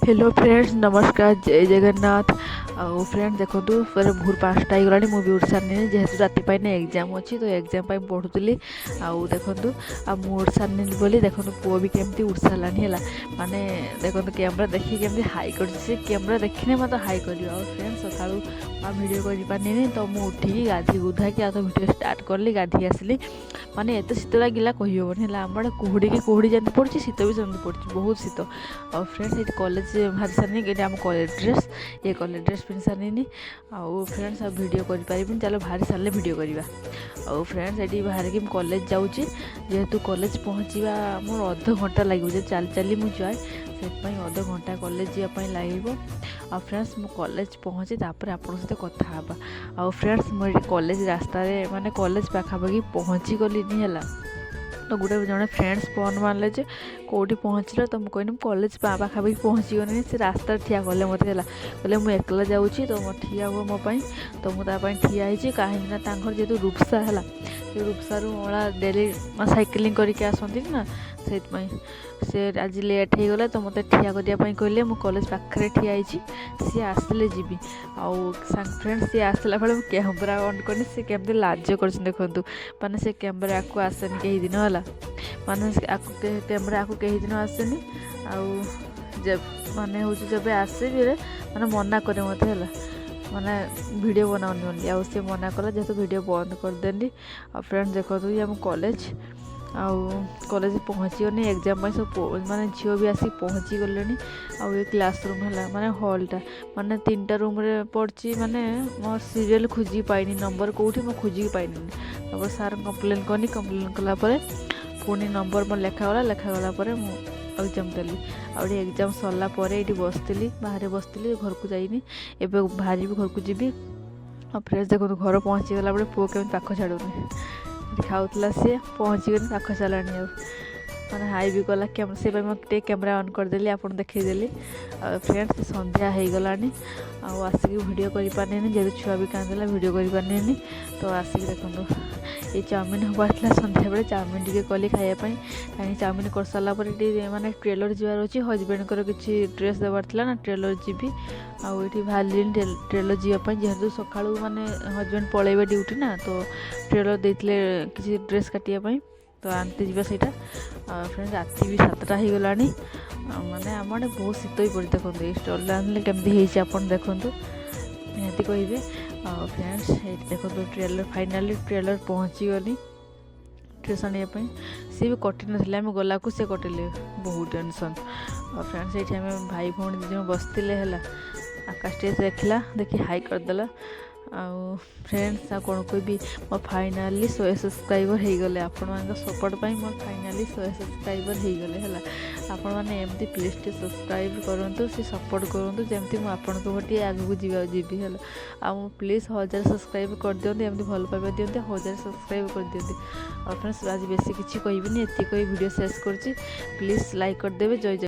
Hello friends, नमस्कार, जय जगन्नाथ। आउ फ्रेंड्स देखो पूरा भोर 5टा हो गलानी मुझे उठ सारे जेहेतु राति एग्जाम अच्छी तो एग्जाम पढ़ुली। आउ देखु आ उठ सारे बोली देखो पुओ भी केमती उठ सारानी है माने देखो कैमरा देखिए केमती हाई कर कैमरा देखने मत हाई कर। फ्रेंड्स सका भिडियो कर पारे तो मुझे उठिकी गाधी गुधा कि तो भिडियो स्टार्ट कली गाधी आसली माने एत शीत लगिला कहीहबनी है आम आड़े कुहुड़ी की कुहुड़ी जमी पड़ी शीत भी सेमती पड़ी बहुत शीत। और फ्रेंड्स ये कॉलेज बाहरी सारे ये आम कॉलेज ड्रेस ये कॉलेज ड्रेस पिंधि सारे। आउ फ्रेंड्स अब भिडियो कर चलो बाहरी सारे भिडियो करवा। और फ्रेंड्स ये बाहर की कॉलेज जाऊँगी जेहेतु कॉलेज पहुँचा मोर अध घंटा लगे चल चली मुझे जाए से अध घंटा कॉलेज जावाई लगे। आ फ्रेंड्स मु कॉलेज पहुँचे तापर आप सहित कथा। आ फ्रेंड्स मुझे कॉलेज रास्तार माने कॉलेज पाखापाखि पहुँची गली है तो गोटे जड़े फ्रेंड्स फोन मारे कौटी पहुँचल तो मुझे कहनी कॉलेज पाखापाखि पहुँची गनी से रास्ता ठिया कले मत कहले मुझे एकला जाऊँगी तो मो ठिया हुआ मोपाई तो मुझे ठिया होती कहीं जेहतु रूपसा है रूपसारू ओला डेली साइकिलिंग करके आसती ना से आज लेट हो गला तो मतलब ठिया करने कहले मु कॉलेज पाखे ठिया सी आसले जी आउ फ्रेंड्स सी आसला बेले मुझे कैमरा ऑन करनी से केमती लाज कर देखु माने से कैमरा को आसेनि कई दिन है माने कैमरा को कई दिन आसेनि आउ जब माने हूँ जब आसे भी माने मना करे मत है माने वीडियो बनाऊनी बोली आउ सी मना कला जेहेतु वीडियो बंद करदेली। आ फ्रेंड्स देखो ये आम कॉलेज कॉलेज पहुँची गनी एग्जाम सब माने झील भी आसिक पहुँची गले। आउ ये क्लासरूम है माने हॉलटा माने 3टा रूम रे पड़ी माने मो सीरियल खोजिक पाइनी नंबर कौटी मैं खोजिक पाइनी तब सार कंप्लेन करनी कंप्लेन कलापर पुणी नंबर मोर लेखागला एग्जाम देली आउे एग्जाम सरला ये बसती बाहर बसती घर को जाइनी एवं बाहर भी घर को जी। और फ्रेंड्स देखो घर पहुँची गला बेले पुओ केमी पाख छाड़ूनी खाऊला सी पहुँची गनी पाख चलानी मैंने हाई भी कला से मुझे कैमरा ऑन करदेली आप देखीदेली। फ्रेंड्स संध्या हो गलानी आसिक वीडियो कर पारे जेहतु छुआ भी कांदला वीडियो कर पारे तो आसिक देखो ये चाउमिन हबार संध्या बेले चाउमिन टी कली खायापी कहीं चाउमिन कर सारापर माने ट्रेलर जीवार अच्छी हजबैंड किसी ड्रेस देवार ना ट्रेलर जीवी आठी बाहर ट्रेलर जीवाई जेहेतु सका माने हजबैंड पलैबे ड्यूटी ना तो ट्रेलर देते किसी ड्रेस काटापी तो आनते जा सहीटा। फ्रेंड्स राति भी 7टा हो गलानी माने आम आड़े बहुत शीत ही पड़ी देखो ये स्टल आनले केमती आप देखु निहती कहे। फ्रेंड्स देखो ट्रेलर फाइनाली ट्रेलर पहुँची गली ड्रेस आने सी भी कटि ना आम गला को सी कटिले बहुत टेंशन। और फ्रेंड्स ये आम भाई भौणी दिज बसते है आकाश टे देखला देखी हाई करदेला। आउ फ्रेंड्स आ कौन कहबी मो फाइनाली 100 सब्सक्राइबर हो गले आपण सपोर्ट पाई मो फाइनाली 100 सब्सक्राइबर हो गले है आपण मैंने एमती प्लीज टे सब्सक्राइब करूँ सी सपोर्ट करूँ जमती मुझे आगू जीवी है आ प्लीज 1000 सब्सक्राइब कर दिखाते एमती भल पाइबा दिखाते 1000 सब्सक्राइब कर दिखाते। और फ्रेंड्स आज बेसी किसी कहबी एति वीडियो शेष कर प्लीज लाइक करदे। जय जय।